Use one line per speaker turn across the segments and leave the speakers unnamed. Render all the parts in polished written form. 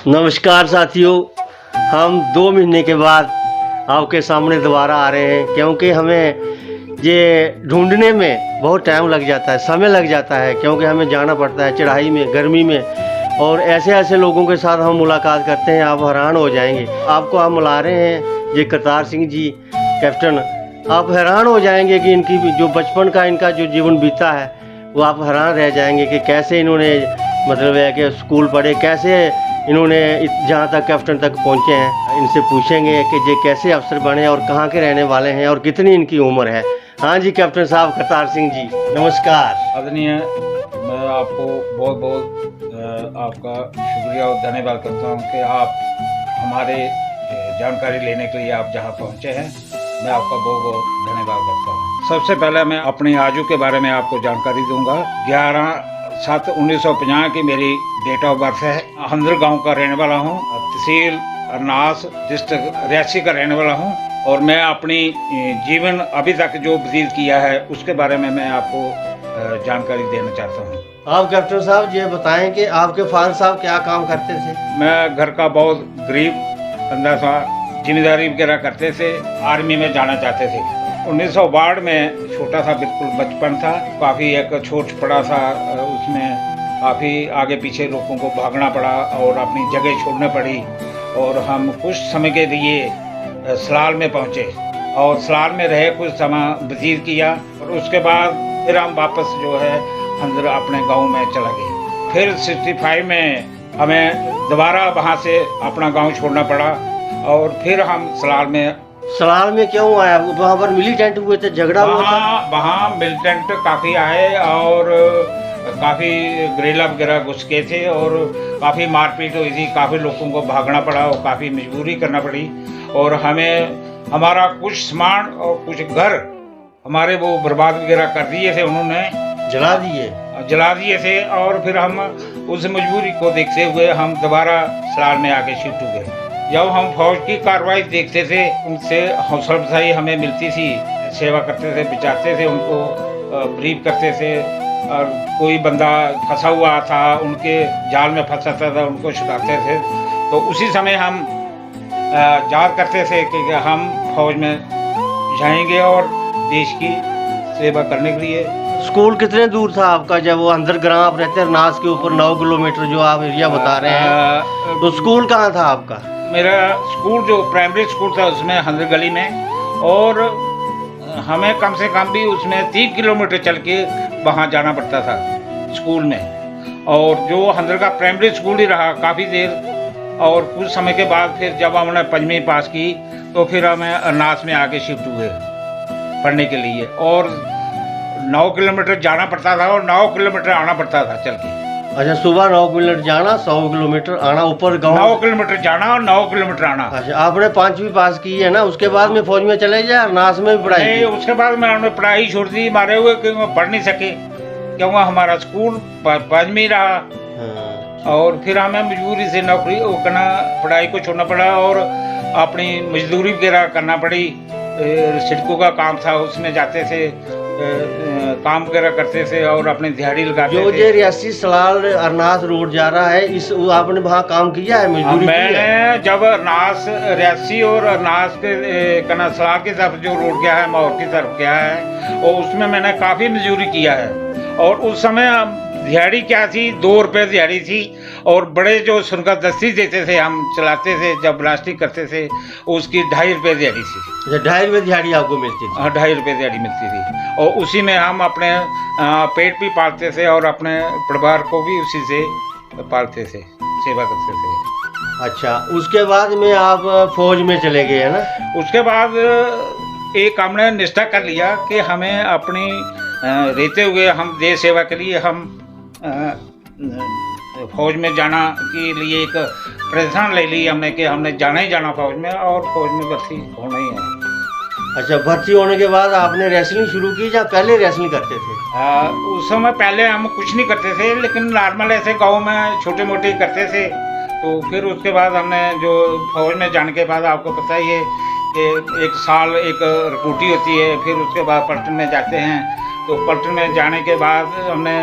नमस्कार साथियों, हम 2 महीने के बाद आपके सामने दोबारा आ रहे हैं क्योंकि हमें ये ढूंढने में बहुत टाइम लग जाता है, समय लग जाता है क्योंकि हमें जाना पड़ता है चढ़ाई में, गर्मी में और ऐसे लोगों के साथ हम मुलाकात करते हैं, आप हैरान हो जाएंगे। आपको हम मिला रहे हैं ये करतार सिंह जी कैप्टन। आप हैरान हो जाएंगे कि इनकी जो बचपन का इनका जो जीवन बीता है वो आप हैरान रह जाएंगे कि कैसे इन्होंने मतलब है कि स्कूल पढ़े, कैसे इन्होंने जहाँ तक कैप्टन तक पहुँचे हैं। इनसे पूछेंगे कि ये कैसे अफसर बने और कहाँ के रहने वाले हैं और कितनी इनकी उम्र है। हाँ जी कैप्टन साहब करतार सिंह जी नमस्कार।
आदरणीय, मैं आपको बहुत बहुत आपका शुक्रिया और धन्यवाद करता हूँ कि आप हमारे जानकारी लेने के लिए आप जहाँ पहुँचे हैं, मैं आपका बहुत बहुत धन्यवाद करता हूँ। सबसे पहले मैं अपनी आजू के बारे में आपको जानकारी दूंगा। 11/7/1950 की मेरी डेट ऑफ बर्थ है। हंदर गांव का रहने वाला हूं, तहसील अरनास, डिस्ट्रिक्ट रियासी का रहने वाला हूं और मैं अपनी जीवन अभी तक जो व्यतीत किया है उसके बारे में मैं आपको जानकारी देना चाहता हूं।
आप कैप्टन साहब ये बताएं कि आपके फादर साहब क्या काम करते थे?
मैं घर का बहुत गरीब बंदा था, जिम्मेदारी वगैरह करते थे, आर्मी में जाना चाहते थे। 1962 में छोटा सा बिल्कुल बचपन था, काफ़ी एक छोट पड़ा था, उसमें काफ़ी आगे पीछे लोगों को भागना पड़ा और अपनी जगह छोड़नी पड़ी और हम कुछ समय के लिए सलाल में पहुँचे और सलाल में रहे, कुछ समय व्यतीत किया और उसके बाद फिर हम वापस जो है अंदर अपने गांव में चला गए। फिर 65 में हमें दोबारा वहाँ से अपना गांव छोड़ना पड़ा और फिर हम
सलाल में क्यों आया? वहाँ पर मिलिटेंट हुए थे, झगड़ा हुआ था?
वहाँ मिलिटेंट काफ़ी आए और काफ़ी गुरिल्ला वगैरह घुस गए थे और काफ़ी मारपीट हुई थी, काफ़ी लोगों को भागना पड़ा और काफ़ी मजबूरी करना पड़ी और हमें हमारा कुछ सामान और कुछ घर हमारे वो बर्बाद वगैरह कर दिए थे, उन्होंने जला दिए थे और फिर हम उस मजबूरी को देखते हुए हम दोबारा सलाल में आके शिफ्ट हुए। जब हम फौज की कार्रवाई देखते थे, उनसे हौसला अफजाई हमें मिलती थी, सेवा करते थे, बिचारते थे, उनको ब्रीफ करते थे और कोई बंदा फंसा हुआ था, उनके जाल में फंसाता था, उनको छुड़ाते थे। तो उसी समय हम याद करते थे कि हम फौज में जाएंगे और देश की सेवा करने के लिए।
स्कूल कितने दूर था आपका? जब वो अंदर ग्राम आप रहते हैं नास के ऊपर 9 किलोमीटर जो आप एरिया बता रहे हैं, तो स्कूल कहाँ था आपका?
मेरा स्कूल जो प्राइमरी स्कूल था उसमें हंदर गली में और हमें कम से कम भी उसमें 3 किलोमीटर चल के वहाँ जाना पड़ता था स्कूल में। और जो हंदर का प्राइमरी स्कूल ही रहा काफ़ी देर और कुछ समय के बाद फिर जब हमने 5वीं पास की तो फिर हमें अरनास में आके शिफ्ट हुए पढ़ने के लिए और 9 किलोमीटर जाना पड़ता था और 9 किलोमीटर आना पड़ता था चल के।
अच्छा, सुबह 9 किलोमीटर जाना, 100 किलोमीटर आना, ऊपर गाँव
9 किलोमीटर जाना और 9 किलोमीटर आना।
अच्छा, आपने 5वीं पास की है ना, उसके बाद में फौज में चले जाए अरनास में भी पढ़ाई?
नहीं, उसके बाद मैंने पढ़ाई छोड़ दी, मारे हुए कि मैं पढ़ नहीं सके क्योंकि हमारा स्कूल 5वीं रहा।
हाँ।
और फिर हमें मजबूरी से नौकरी वो करना, पढ़ाई को छोड़ना पड़ा और अपनी मजदूरी वगैरह करना पड़ी। सड़कों का काम था, उसमें जाते थे, काम वगैरह करते थे और अपनी दिहाड़ी लगाते थे।
जो ये रियासी सलाल अरनास रोड जा रहा है, इस आपने वहाँ काम किया है, मजदूरी की है?
मैंने जब अरनास रियासी और अरनास के सलाल की तरफ जो रोड गया है, माहौर की तरफ गया है और उसमें मैंने काफ़ी मजदूरी किया है। और उस समय दिहाड़ी क्या थी, 2 रुपये दिहाड़ी थी और बड़े जो सुनकर दस्ती देते थे, हम चलाते थे जब ब्लास्टिंग करते थे, उसकी 2.5 रुपये दिहाड़ी थी।
2.5 रुपये दिहाड़ी आपको मिलती थी?
हाँ, 2.5 रुपये दिहाड़ी मिलती थी और उसी में हम अपने पेट भी पालते थे और अपने परिवार को भी उसी से पालते थे, सेवा करते थे।
अच्छा, उसके बाद में आप फौज में चले गए है ना?
उसके बाद एक हमने निष्ठा कर लिया कि हमें अपनी रहते हुए हम देश सेवा के लिए हम फौज में जाना के लिए एक प्रतिष्ठान ले ली हमने कि हमने जाना ही जाना फौज में और फौज में भर्ती होना ही है।
अच्छा, भर्ती होने के बाद आपने रेसलिंग शुरू की या पहले रेसलिंग करते थे?
उस समय पहले हम कुछ नहीं करते थे, लेकिन नॉर्मल ऐसे गाँव में छोटे मोटे करते थे। तो फिर उसके बाद हमने जो फौज में जाने के बाद आपको पता ही है कि 1 साल एक रिक्रूटी होती है, फिर उसके बाद पलटन में जाते हैं। तो पलटन में जाने के बाद हमने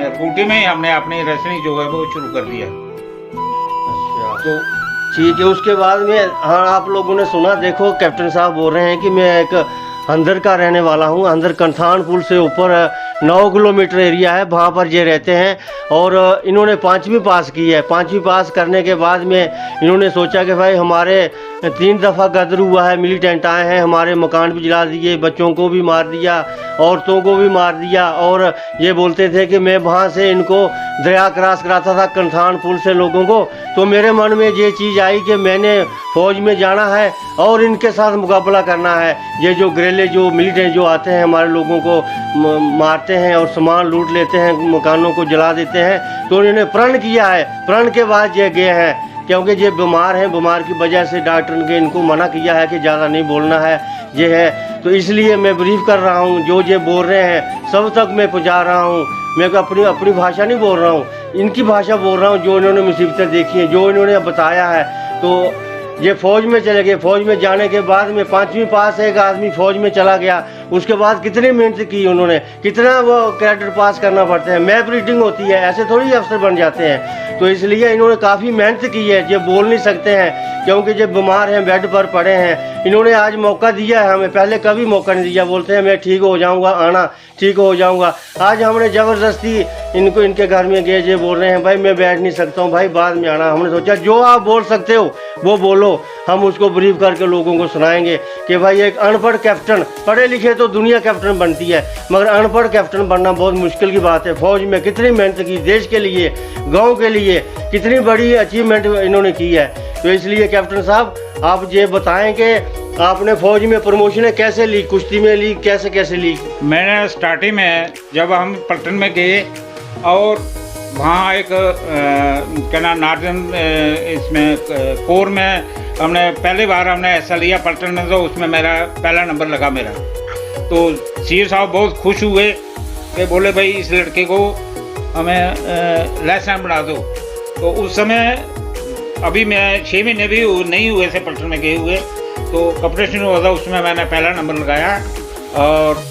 रिक्रूटी में ही हमने अपनी रेसलिंग जो है वो शुरू कर दिया।
अच्छा,
तो
ठीक है। उसके बाद में हाँ, आप लोगों ने सुना, देखो कैप्टन साहब बोल रहे हैं कि मैं एक अंदर का रहने वाला हूँ। अंदर कंथान पुल से ऊपर 9 किलोमीटर एरिया है, वहाँ पर ये रहते हैं। और इन्होंने 5वीं पास की है। 5वीं पास करने के बाद में इन्होंने सोचा कि भाई हमारे 3 दफ़ा गदर हुआ है, मिलिटेंट आए हैं, हमारे मकान भी जला दिए, बच्चों को भी मार दिया, औरतों को भी मार दिया। और ये बोलते थे कि मैं वहाँ से इनको दरिया क्रॉस कराता था कंथान पुल से लोगों को। तो मेरे मन में ये चीज़ आई कि मैंने फ़ौज में जाना है और इनके साथ मुकाबला करना है। ये जो ग्रेले जो मिलिटेंट जो आते हैं हमारे लोगों को मारते हैं और सामान लूट लेते हैं, मकानों को जला देते हैं। तो इन्होंने प्रण किया है। प्रण के बाद ये गए हैं, क्योंकि ये बीमार हैं, बीमार की वजह से डॉक्टर ने इनको मना किया है कि ज़्यादा नहीं बोलना है, ये है। तो इसलिए मैं ब्रीफ कर रहा हूँ, जो ये बोल रहे हैं सब तक मैं पहुँचा रहा हूँ। मैं अपनी भाषा नहीं बोल रहा हूँ, इनकी भाषा बोल रहा हूँ, जो इन्होंने मुसीबतें देखी हैं, जो इन्होंने बताया है। तो ये फ़ौज में चले गए। फ़ौज में जाने के बाद में 5वीं पास एक आदमी फ़ौज में चला गया। उसके बाद कितनी मेहनत की उन्होंने, कितना वो कैडेट पास करना पड़ता है, मैप रीडिंग होती है, ऐसे थोड़ी अफसर बन जाते हैं। तो इसलिए इन्होंने काफ़ी मेहनत की है। ये बोल नहीं सकते हैं क्योंकि जब बीमार हैं, बेड पर पड़े हैं। इन्होंने आज मौका दिया है हमें, पहले कभी मौका नहीं दिया। बोलते हैं मैं ठीक हो जाऊँगा, आना ठीक हो जाऊँगा। आज हमने ज़बरदस्ती इनको इनके घर में गए, ये बोल रहे हैं भाई मैं बैठ नहीं सकता हूँ, भाई बाद में आना। हमने सोचा जो आप बोल सकते हो वो बोलो, हम उसको ब्रीफ करके लोगों को सुनाएंगे कि भाई एक अनपढ़ कैप्टन, पढ़े लिखे तो दुनिया कैप्टन बनती है, मगर अनपढ़ कैप्टन बनना बहुत मुश्किल की बात है। फ़ौज में कितनी मेहनत की, देश के लिए, गांव के लिए, कितनी बड़ी अचीवमेंट इन्होंने की है। तो इसलिए कैप्टन साहब आप ये बताएं कि आपने फ़ौज में प्रमोशन कैसे ली, कुश्ती में ली, कैसे कैसे ली?
मैंने स्टार्टिंग में जब हम पलटन में गए और वहाँ एक क्या नाम नार्जन इसमें कोर में हमने पहली बार हमने ऐसा लिया पलटन में, तो उसमें मेरा पहला नंबर लगा मेरा। तो सीओ साहब बहुत खुश हुए कि बोले भाई इस लड़के को हमें लेफ्टिनेंट बना दो। तो उस समय अभी मैं 6 महीने भी नहीं हुए थे पलटन में गए हुए, तो कंपटीशन हुआ था, उसमें मैंने पहला नंबर लगाया और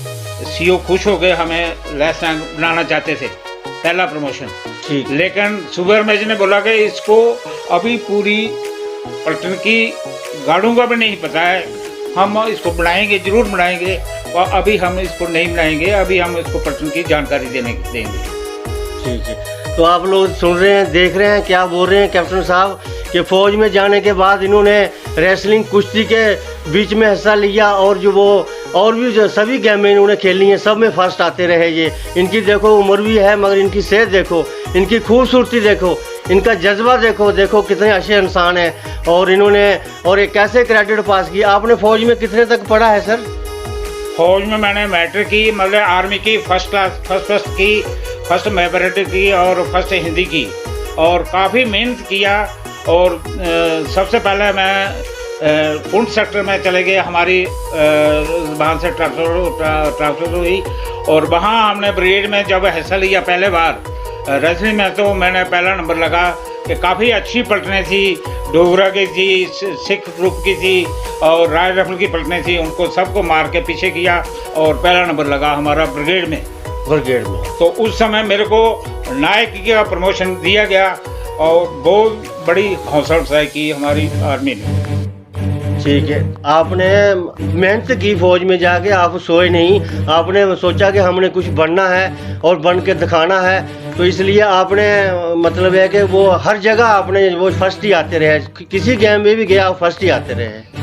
सीओ खुश हो गए, हमें लेफ्टिनेंट बनाना चाहते थे, पहला प्रमोशन।
ठीक।
लेकिन सुपरवाइजर ने बोला कि इसको अभी पूरी पलटन की गार्डों का भी नहीं पता है, हम इसको बनाएंगे, जरूर बनाएंगे, और अभी हम इसको नहीं बनाएंगे, अभी हम इसको पलटन की जानकारी देंगे।
ठीक है। तो आप लोग सुन रहे हैं, देख रहे हैं क्या बोल रहे हैं कैप्टन साहब कि फ़ौज में जाने के बाद इन्होंने रेसलिंग, कुश्ती के बीच में हिस्सा लिया, और जो वो और भी जो सभी गेमें इन्होंने खेली हैं, सब में फर्स्ट आते रहे। ये इनकी देखो उम्र भी है, मगर इनकी सेहत देखो, इनकी खूबसूरती देखो, इनका जज्बा देखो, देखो कितने अच्छे इंसान हैं। और इन्होंने और एक कैसे क्रेडिट पास किया। आपने फ़ौज में कितने तक पढ़ा है सर?
फौज में मैंने मैट्रिक की, मतलब आर्मी की फर्स्ट क्लास फर्स्ट की, फर्स्ट मैथमेटिक्स की और फर्स्ट हिंदी की, और काफ़ी मेहनत किया। और सबसे पहले मैं पुंछ सेक्टर में चले गए, हमारी वहाँ से ट्रांसफर हुई, और वहाँ हमने ब्रिगेड में जब हिस्सा लिया पहले बार रेसलिंग में, तो मैंने पहला नंबर लगा। कि काफ़ी अच्छी पलटनें थी, डोगरा की थी, सिख ग्रुप की थी और राय रफल की पलटनें थी, उनको सबको मार के पीछे किया और पहला नंबर लगा हमारा ब्रिगेड में। तो उस समय मेरे को नायक का प्रमोशन दिया गया और बहुत बड़ी हौसला अफजाई की हमारी आर्मी ने।
ठीक है। आपने मेहनत की फ़ौज में जाके, आप सोए नहीं, आपने सोचा कि हमने कुछ बनना है और बन के दिखाना है। तो इसलिए आपने मतलब है कि वो हर जगह आपने वो फर्स्ट ही आते रहे, किसी गेम में भी गया आप फर्स्ट ही आते रहे।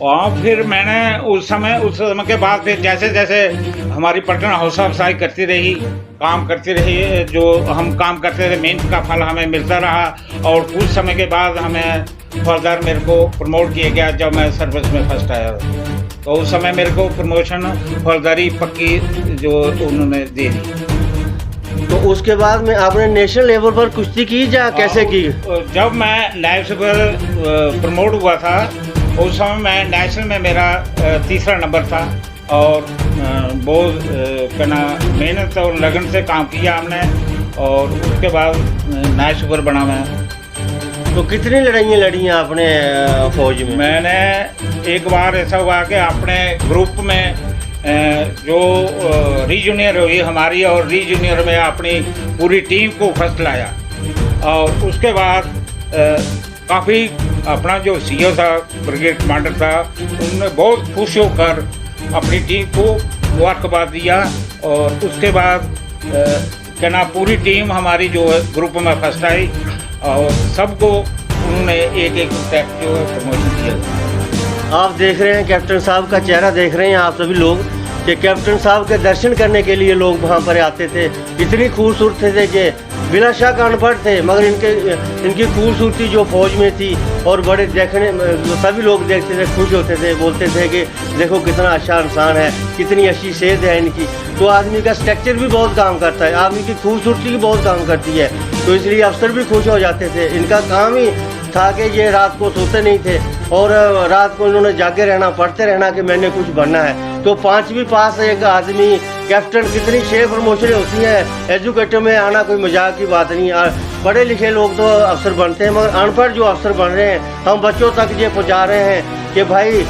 और फिर मैंने उस समय के बाद फिर जैसे जैसे हमारी पलटन हौसला अफजाई करती रही, काम करती रही, जो हम काम करते थे मेहनत का फल हमें मिलता रहा। और कुछ समय के बाद हमें फर्दर मेरे को प्रमोट किया गया जब मैं सर्विस में फर्स्ट आया। तो उस समय मेरे को प्रमोशन फर्दरी पक्की जो उन्होंने दे दी।
तो उसके बाद में आपने नेशनल लेवल पर कुश्ती की या कैसे की?
जब मैं नेशनल पर प्रमोट हुआ था उस समय मैं नेशनल में मेरा तीसरा नंबर था, और बहुत कहना मेहनत और लगन से काम किया हमने, और उसके बाद नेशनल पर बना मैं।
तो कितनी लड़ाइयाँ लड़ी हैं आपने फ़ौज में?
मैंने एक बार ऐसा हुआ कि अपने ग्रुप में जो रीजूनियर हुई हमारी, और रीजूनियर में अपनी पूरी टीम को फर्स्ट लाया। और उसके बाद काफ़ी अपना जो सीओ था, ब्रिगेड कमांडर था, उन्होंने बहुत खुश होकर अपनी टीम को मुबारकबाद दिया। और उसके बाद क्या ना पूरी टीम हमारी जो है ग्रुप में फर्स्ट आई और सबको उन्होंने एक एक स्टेप जो है प्रमोशन किया।
आप देख रहे हैं कैप्टन साहब का चेहरा देख रहे हैं आप सभी लोग कि कैप्टन साहब के दर्शन करने के लिए लोग वहाँ पर आते थे। इतनी खूबसूरत थे कि बिला शक अनपढ़ थे, मगर इनकी खूबसूरती जो फौज में थी और बड़े देखने सभी लोग देखते थे, खुश होते थे, बोलते थे कि देखो कितना अच्छा इंसान है, कितनी अच्छी सेहत है इनकी। तो आदमी का स्ट्रक्चर भी बहुत काम करता है, आदमी की खूबसूरती भी बहुत काम करती है, तो इसलिए अफसर भी खुश हो जाते थे। इनका काम ही था कि ये रात को सोते नहीं थे और रात को इन्होंने जागे रहना, पढ़ते रहना कि मैंने कुछ बनना है। तो 5वीं पास एक आदमी कैप्टन, कितनी 6 प्रमोशनें होती हैं एजुकेटर में आना, कोई मजाक की बात नहीं। पढ़े लिखे लोग तो अफसर बनते हैं, मगर अनपढ़ जो अफसर बन रहे हैं, हम बच्चों तक ये पहुँचा रहे हैं कि भाई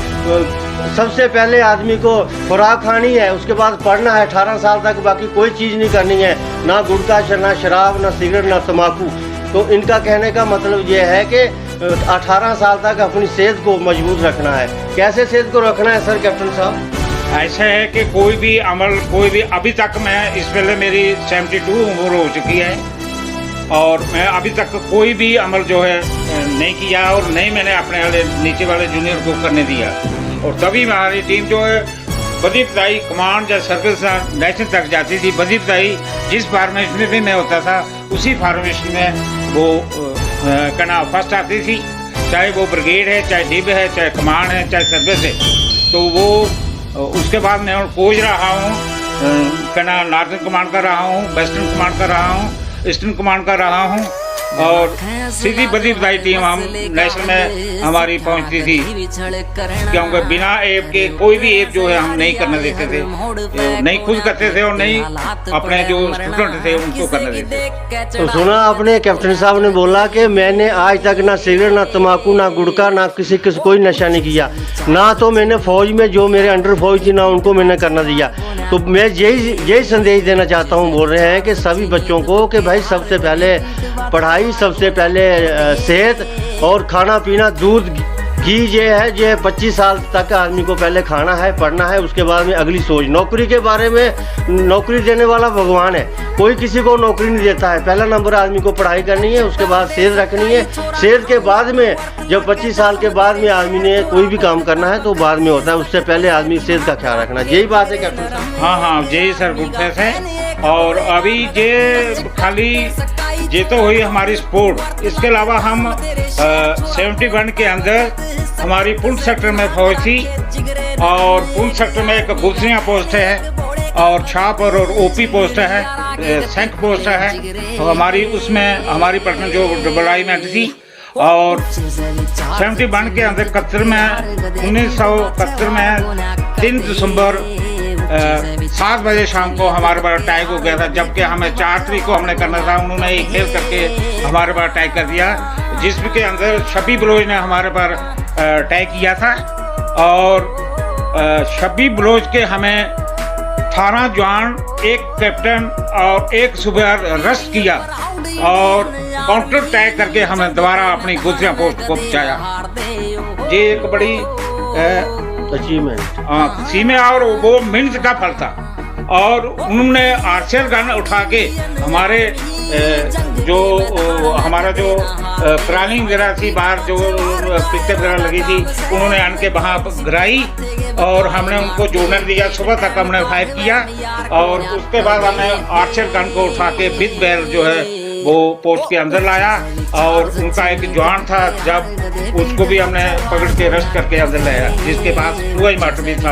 सबसे पहले आदमी को खुराक खानी है, उसके बाद पढ़ना है 18 साल तक, बाकी कोई चीज़ नहीं करनी है, ना गुटखा, ना शराब, ना सिगरेट, ना तम्बाकू। तो इनका कहने का मतलब ये है कि 18 साल तक अपनी सेहत को मजबूत रखना है। कैसे सेहत को रखना है सर कैप्टन साहब?
ऐसा है कि कोई भी अमल, कोई भी, अभी तक मैं इस वेले मेरी 72 उम्र हो चुकी है और मैं अभी तक कोई भी अमल जो है नहीं किया और नहीं मैंने अपने वाले नीचे वाले जूनियर को करने दिया। और तभी हमारी टीम जो है बदीपदाई कमांड या सर्विस नेशनल तक जाती थी। बदीपदाई जिस फार्मेशन में भी मैं होता था उसी फार्मेशन में वो कहना फर्स्ट आती थी, चाहे वो ब्रिगेड है, चाहे डिब है, चाहे कमांड है, चाहे सर्विस है। तो वो उसके बाद मैं कोच रहा हूँ, कहना नॉर्थन कमांड का रहा हूँ, वेस्टर्न कमांड का रहा हूँ, ईस्टर्न कमांड का रहा हूँ और सीधी बदीपदाई टीम हम नेशनल में हमारी पहुंचती थी, क्योंकि बिना ऐप के कोई भी ऐप जो है हम नहीं करने देते थे, नहीं खुद करते थे और नहीं अपने जो स्टूडेंट थे उनको करने देते थे।
तो सुना आपने कैप्टन साहब ने बोला कि मैंने आज तक ना सिगरेट, ना तम्बाकू, ना गुटखा, ना किसी कोई नशा नहीं किया, ना तो मैंने फौज में जो मेरे अंडर फौज थी ना उनको मैंने करना दिया। तो मैं यही संदेश देना चाहता हूँ, बोल रहे हैं कि सभी बच्चों को कि भाई सबसे पहले पढ़ाई, सबसे पहले सेहत और खाना पीना, दूध घी ये है, ये 25 साल तक आदमी को पहले खाना है, पढ़ना है, उसके बाद में अगली सोच। नौकरी के बारे में, नौकरी देने वाला भगवान है, कोई किसी को नौकरी नहीं देता है। पहला नंबर आदमी को पढ़ाई करनी है, उसके बाद सेहत रखनी है। सेहत के बाद में जब 25 साल के बाद में आदमी ने कोई भी काम करना है तो बाद में होता है, उससे पहले आदमी सेहत का ख्याल रखना। यही बात है कैप्टन साहब?
हाँ, यही सर गुडनेस है। और अभी ये खाली ये तो हुई हमारी स्पोर्ट, इसके अलावा हम 71 के अंदर हमारी पुंछ सेक्टर में फौज थी और पुंछ सेक्टर में एक गुलसिया पोस्ट है और छाप और ओपी पोस्ट है, सैंक पोस्ट है। तो हमारी उसमें हमारी पर्सनल जो डिप्लॉयमेंट थी और 71 के अंदर 1971 में 3 दिसंबर 7 बजे शाम को हमारे पास अटैक हो गया था, जबकि हमें 4 तारीख को हमने करना था। उन्होंने एक खेल करके हमारे पास अटैक कर दिया, जिसके अंदर शबी बलोच ने हमारे पर अटैक किया था और शबी बलोच के हमें 18 जवान, एक कैप्टन और एक सुबेदार अरेस्ट किया और काउंटर अटैक करके हमें दोबारा अपनी गुजरिया पोस्ट को बचाया। ये एक बड़ी अचीवमेंट में और वो मिनट का फल था। और उन्होंने आर्चर गन उठा के हमारे जो हमारा जो प्लानिंग वगैरह थी, बाहर जो पिक्चर वगैरह लगी थी, उन्होंने आन के वहाँ गिराई और हमने उनको जोड़ने दिया। सुबह तक हमने फायर किया और उसके बाद हमने आर्चर गन को उठा के विद बैरल जो है वो पोस्ट के अंदर लाया और उनका एक जवान था, जब उसको भी हमने पकड़ के अरेस्ट करके अंदर लाया, जिसके पास सुसाइड मार्टर भी था।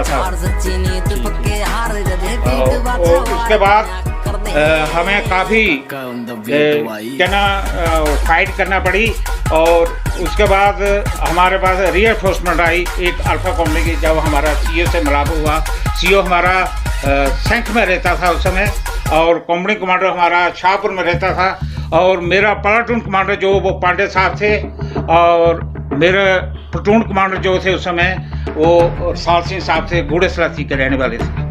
और उसके बाद हमें काफ़ी फाइट करना पड़ी और उसके बाद हमारे पास रीएनफोर्समेंट आई एक अल्फा कॉम्पनी की। जब हमारा सीओ से मिलाप हुआ, सीओ हमारा सैंक में रहता था उस समय और कंपनी कमांडर हमारा शाहपुर में रहता था और मेरा प्लाटून कमांडर जो वो पांडे साहब थे और मेरे प्लाटून कमांडर जो थे उस समय वो साल सिंह साहब थे, घोड़े सलासी के रहने वाले थे।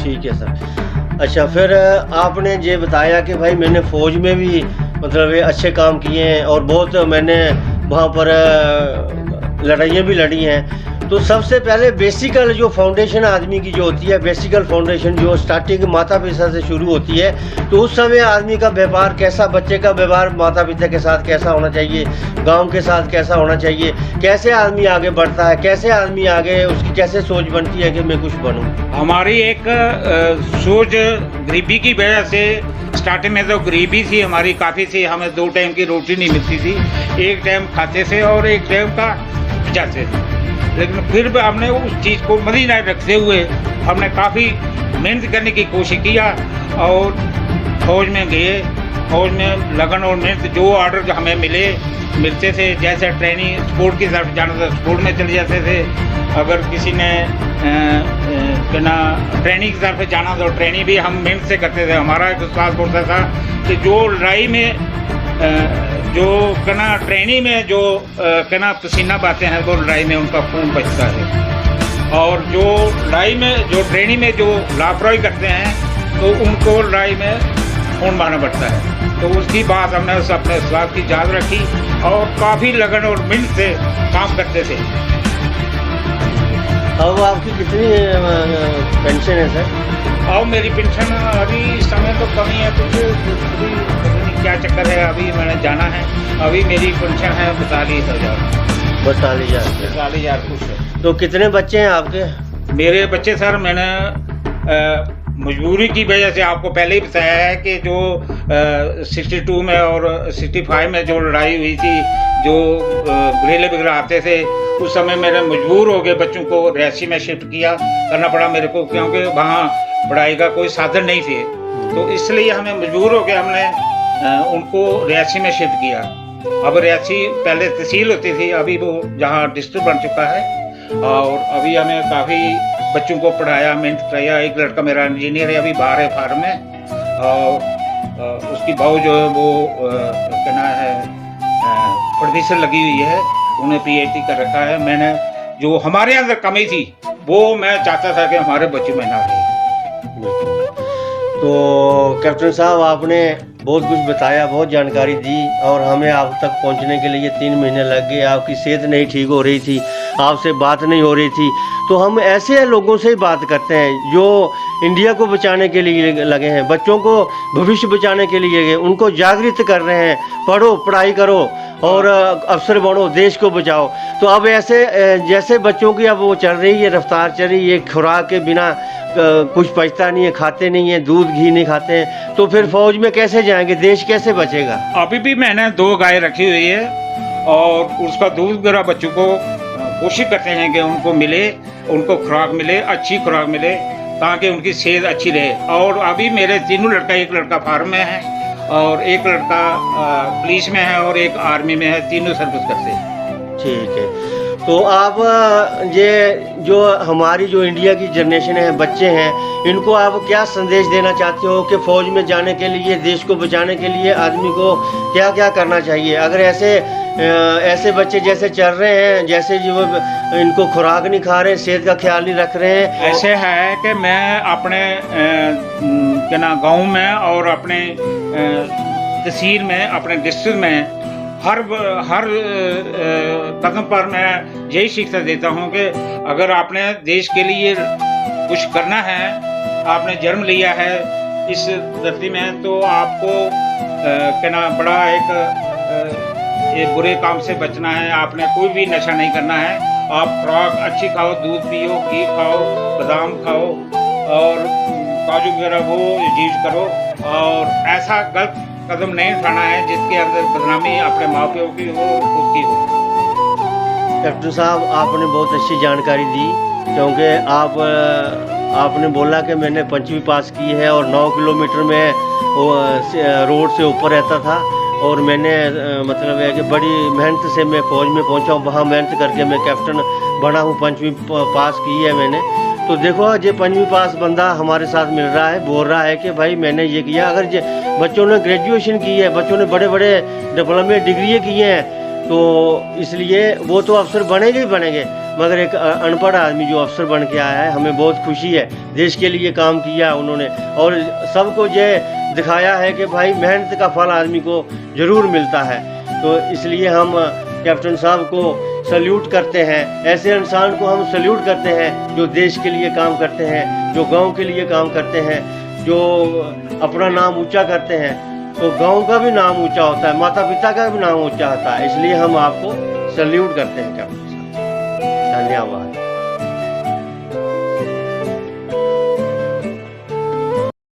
ठीक है सर। अच्छा, फिर आपने ये बताया कि भाई मैंने फ़ौज में भी मतलब ये अच्छे काम किए हैं और बहुत मैंने वहाँ पर लड़ाइयाँ भी लड़ी हैं। तो सबसे पहले बेसिकल जो फाउंडेशन आदमी की जो होती है, बेसिकल फाउंडेशन जो स्टार्टिंग माता पिता से शुरू होती है, तो उस समय आदमी का व्यवहार कैसा, बच्चे का व्यवहार माता पिता के साथ कैसा होना चाहिए, गांव के साथ कैसा होना चाहिए, कैसे आदमी आगे बढ़ता है, कैसे आदमी आगे उसकी कैसे सोच बनती है कि मैं कुछ बनूं।
हमारी एक सोच गरीबी की वजह से, स्टार्टिंग में तो गरीबी थी हमारी काफ़ी थी, हमें 2 टाइम की रोटी नहीं मिलती थी, एक टाइम खाते थे और एक टाइम का जाते थे। लेकिन फिर भी हमने उस चीज़ को मद्देनजर रखते हुए हमने काफ़ी मेहनत करने की कोशिश किया और फौज में गए। फौज में लगन और मेहनत, जो ऑर्डर जो हमें मिलते थे, जैसे ट्रेनिंग स्पोर्ट की तरफ जाना था स्पोर्ट में चले जाते थे, अगर किसी ने बिना ट्रेनिंग की तरफ जाना तो ट्रेनिंग भी हम मेहनत से करते थे। हमारा एक विश्वास होता था कि जो लड़ाई में जो कहना ट्रेनिंग में जो कहना पसीना बहाते हैं वो लड़ाई में उनका खून बचता है, और जो लड़ाई में जो ट्रेनिंग में जो लापरवाही करते हैं तो उनको लड़ाई में खून बहाना पड़ता है। तो उसकी बात हमने अपने विश्वास की याद रखी और काफ़ी लगन और मेहनत से काम करते थे।
अब आपकी कितनी पेंशन है सर?
और मेरी पेंशन अभी इस समय तो कमी है, कुछ क्या चक्कर है, अभी मैंने जाना है। अभी मेरी पेंशन है 42,000। 42,000 कुछ है।
तो कितने बच्चे हैं आपके?
मेरे बच्चे सर, मैंने मजबूरी की वजह से आपको पहले ही बताया है कि जो 62 में और 65 में जो लड़ाई हुई थी, जो गुरेले वगैरह आते थे, उस समय मेरे मजबूर हो गए बच्चों को रियासी में शिफ्ट करना पड़ा मेरे को, क्योंकि वहाँ पढ़ाई का कोई साधन नहीं थे। तो इसलिए हमें मजबूर हो गए, हमने उनको रियासी में शिफ्ट किया। अब रियासी पहले तहसील होती थी, अभी वो जहाँ डिस्ट्रिक्ट बन चुका है, और अभी हमें काफ़ी बच्चों को पढ़ाया, मेहनत कराया। एक लड़का मेरा इंजीनियर है, अभी बाहर है फार्म में, और उसकी बहू जो है वो कहना है प्रोफेसर लगी हुई है, उन्हें PhD कर रखा है। मैंने जो हमारे अंदर कमी थी वो मैं चाहता था कि हमारे बच्चों में ना रहे।
तो कैप्टन साहब, आपने बहुत कुछ बताया, बहुत जानकारी दी, और हमें आप तक पहुंचने के लिए 3 महीने लग गए। आपकी सेहत नहीं ठीक हो रही थी, आपसे बात नहीं हो रही थी। तो हम ऐसे लोगों से ही बात करते हैं जो इंडिया को बचाने के लिए लगे हैं, बच्चों को भविष्य बचाने के लिए लगे, उनको जागृत कर रहे हैं, पढ़ो, पढ़ाई करो और अफसर बनो, देश को बचाओ। तो अब ऐसे जैसे बच्चों की अब वो चल रही है, रफ्तार चल रही है, खुराक के बिना कुछ पचता नहीं है, खाते नहीं है, दूध घी नहीं खाते हैं, तो फिर फौज में कैसे जाएंगे, देश कैसे बचेगा?
अभी भी मैंने 2 गाय रखी हुई है और उसका दूध वगैरह बच्चों को कोशिश करते हैं कि उनको मिले, उनको खुराक मिले, अच्छी खुराक मिले, ताकि उनकी सेहत अच्छी रहे। और अभी मेरे 3 लड़का, एक लड़का फार्म में है और एक लड़का पुलिस में है और एक आर्मी में है, तीनों सर्विस करते हैं।
ठीक है। तो आप ये जो हमारी जो इंडिया की जनरेशन है, बच्चे हैं, इनको आप क्या संदेश देना चाहते हो कि फ़ौज में जाने के लिए, देश को बचाने के लिए आदमी को क्या क्या करना चाहिए? अगर ऐसे बच्चे जैसे चल रहे हैं, जैसे जो इनको खुराक नहीं खा रहे, सेहत का ख्याल नहीं रख रहे हैं,
ऐसे है कि मैं अपने क्या ना गाँव में और अपने तहसील में, अपने डिस्ट्रिक्ट में हर कदम पर मैं यही शिक्षा देता हूँ कि अगर आपने देश के लिए कुछ करना है, आपने जन्म लिया है इस धरती में, तो आपको कहना बड़ा एक बुरे काम से बचना है। आपने कोई भी नशा नहीं करना है। आप खुराक अच्छी खाओ, दूध पियो, घी खाओ, बादाम खाओ और काजू वगैरह वो यूज करो, और ऐसा गलत कदम नहीं उठाना है जिसके अंदर बदनामी अपने माँ प्यो की हो, खुद की हो।
कैप्टन साहब, आपने बहुत अच्छी जानकारी दी, क्योंकि आपने बोला कि मैंने 5वीं पास की है और 9 किलोमीटर में रोड से ऊपर रहता था, और मैंने मतलब है कि बड़ी मेहनत से मैं फ़ौज में पहुंचा हूँ। वहाँ मेहनत करके मैं कैप्टन बना हूँ, 5वीं पास की है मैंने। तो देखो, ये 5वीं पास बंदा हमारे साथ मिल रहा है, बोल रहा है कि भाई मैंने ये किया। अगर बच्चों ने ग्रेजुएशन की है, बच्चों ने बड़े बड़े डिप्लोमे डिग्री किए हैं, तो इसलिए वो तो अफसर बनेंगे ही बनेंगे। मगर एक अनपढ़ आदमी जो अफसर बन के आया है, हमें बहुत खुशी है। देश के लिए काम किया उन्होंने और सबको ये दिखाया है कि भाई मेहनत का फल आदमी को ज़रूर मिलता है। तो इसलिए हम कैप्टन साहब को सल्यूट करते हैं। ऐसे इंसान को हम सल्यूट करते हैं जो देश के लिए काम करते हैं, जो गांव के लिए काम करते हैं, जो अपना नाम ऊंचा करते हैं। तो गांव का भी नाम ऊंचा होता है, माता पिता का भी नाम ऊंचा होता है। इसलिए हम आपको सल्यूट करते हैं कैप्टन साहब। धन्यवाद।